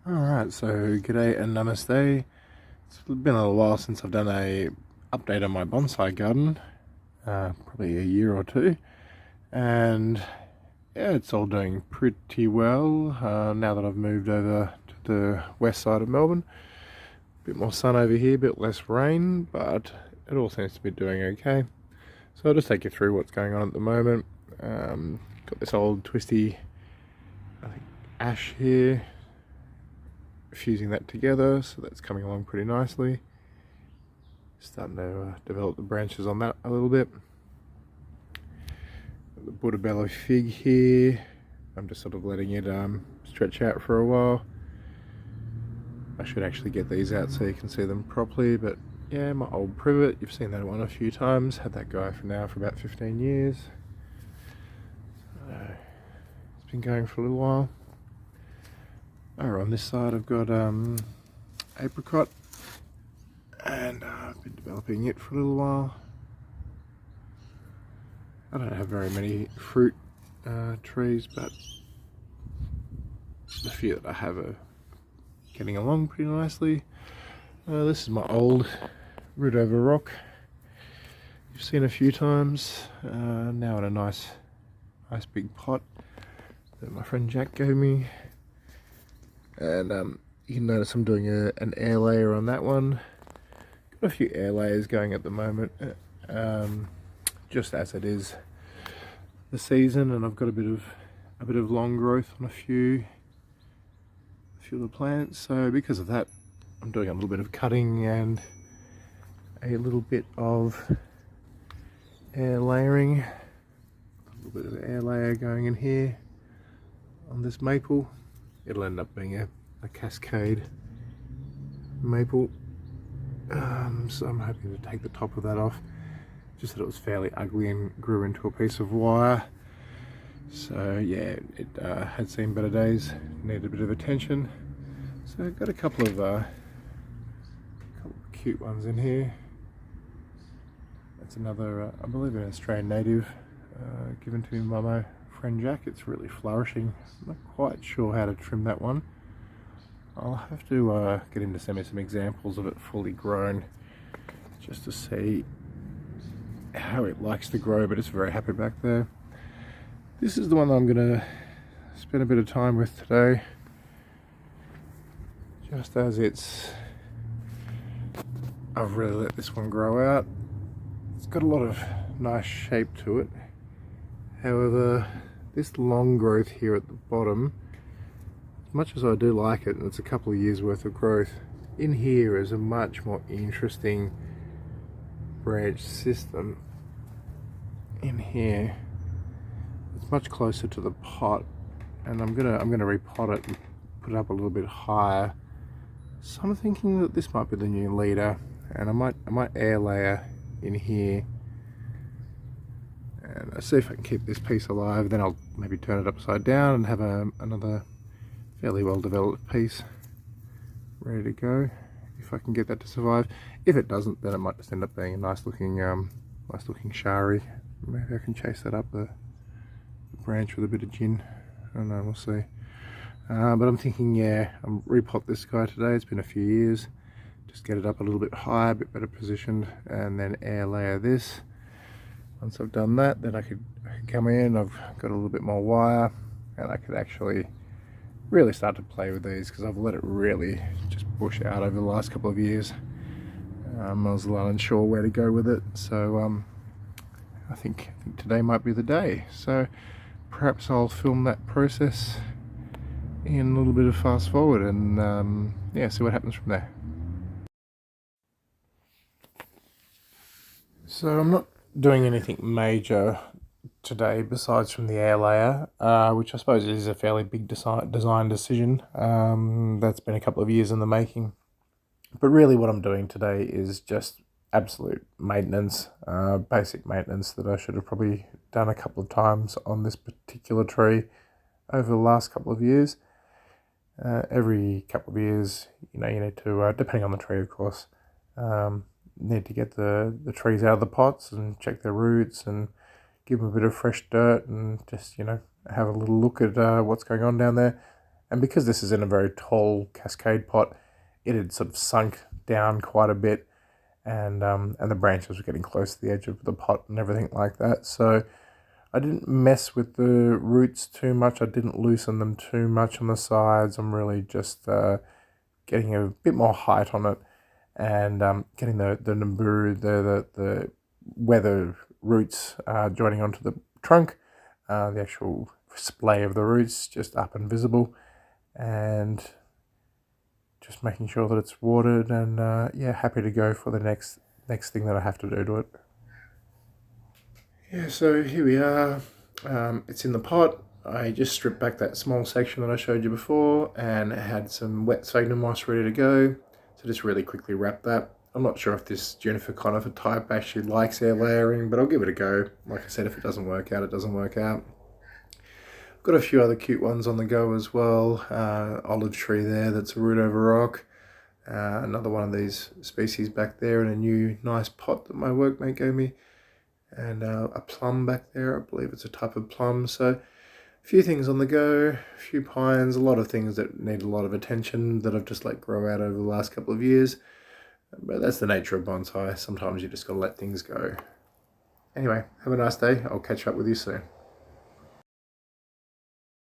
Alright, so g'day and namaste. It's been a little while since I've done a update on my bonsai garden, probably a year or two, and yeah, it's all doing pretty well now that I've moved over to the west side of Melbourne. A bit more sun over here, a bit less rain, but it all seems to be doing okay. So I'll just take you through what's going on at the moment. Got this old twisty, I think, ash here, fusing that together, so that's coming along pretty nicely. Starting to develop the branches on that a little bit. Got the Portobello fig here. I'm just sort of letting it stretch out for a while. I should actually get these out so you can see them properly, but yeah, my old privet, you've seen that one a few times. Had that guy for about 15 years. It's been going for a little while. Over on this side I've got apricot, and I've been developing it for a little while. I don't have very many fruit trees, but the few that I have are getting along pretty nicely. This is my old root over rock. You've seen a few times. Now in a nice big pot that my friend Jack gave me. And you can notice I'm doing an air layer on that one. Got a few air layers going at the moment, just as it is the season, and I've got a bit of long growth on a few of the plants. So because of that, I'm doing a little bit of cutting and a little bit of air layering. A little bit of air layer going in here on this maple. It'll end up being a cascade maple, so I'm hoping to take the top of that off. Just that it was fairly ugly and grew into a piece of wire. So yeah, it had seen better days, needed a bit of attention. So I've got a couple of cute ones in here. That's another, I believe, an Australian native, given to me by my friend Jack. It's really flourishing. I'm not quite sure how to trim that one. I'll have to get him to send me some examples of it fully grown, just to see how it likes to grow, but it's very happy back there. This is the one that I'm going to spend a bit of time with today, just as I've really let this one grow out. It's got a lot of nice shape to it. However, this long growth here at the bottom, as much as I do like it, and it's a couple of years worth of growth, in here is a much more interesting branch system. In here, it's much closer to the pot, and I'm gonna repot it and put it up a little bit higher. So I'm thinking that this might be the new leader, and I might air layer in here. And I'll see if I can keep this piece alive. Then I'll maybe turn it upside down and have another fairly well developed piece ready to go, if I can get that to survive. If it doesn't, then it might just end up being a nice looking shari. Maybe I can chase that up the branch with a bit of gin. I don't know, we'll see. But I'm thinking, yeah, I'll repot this guy today. It's been a few years. Just get it up a little bit higher, a bit better positioned, and then air layer this. Once I've done that, then I could come in. I've got a little bit more wire, and I could actually really start to play with these, because I've let it really just bush out over the last couple of years. I was a little unsure where to go with it, so I think today might be the day. So perhaps I'll film that process in a little bit of fast forward, and yeah, see what happens from there. So I'm not doing anything major today besides from the air layer, which I suppose is a fairly big design decision. That's been a couple of years in the making. But really what I'm doing today is just absolute maintenance, basic maintenance that I should have probably done a couple of times on this particular tree over the last couple of years. Every couple of years, you need to, depending on the tree of course, need to get the trees out of the pots and check their roots and give them a bit of fresh dirt and just have a little look at what's going on down there. And because this is in a very tall cascade pot, it had sort of sunk down quite a bit, and the branches were getting close to the edge of the pot and everything like that. So I didn't mess with the roots too much. I didn't loosen them too much on the sides. I'm really just getting a bit more height on it, and getting the Nimburu, the weather roots joining onto the trunk, the actual splay of the roots just up and visible, and just making sure that it's watered, and yeah, happy to go for the next thing that I have to do to it. Yeah, so here we are. It's in the pot. I just stripped back that small section that I showed you before and had some wet sphagnum moss ready to go. So just really quickly wrap that. I'm not sure if this juniper conifer type actually likes air layering, but I'll give it a go. Like I said, if it doesn't work out, it doesn't work out. I've got a few other cute ones on the go as well. Olive tree there, that's a root over rock. Another one of these species back there in a new nice pot that my workmate gave me. And a plum back there, I believe it's a type of plum. So a few things on the go, a few pines, a lot of things that need a lot of attention that I've just let grow out over the last couple of years. But that's the nature of bonsai. Sometimes you just got to let things go. Anyway, have a nice day. I'll catch up with you soon.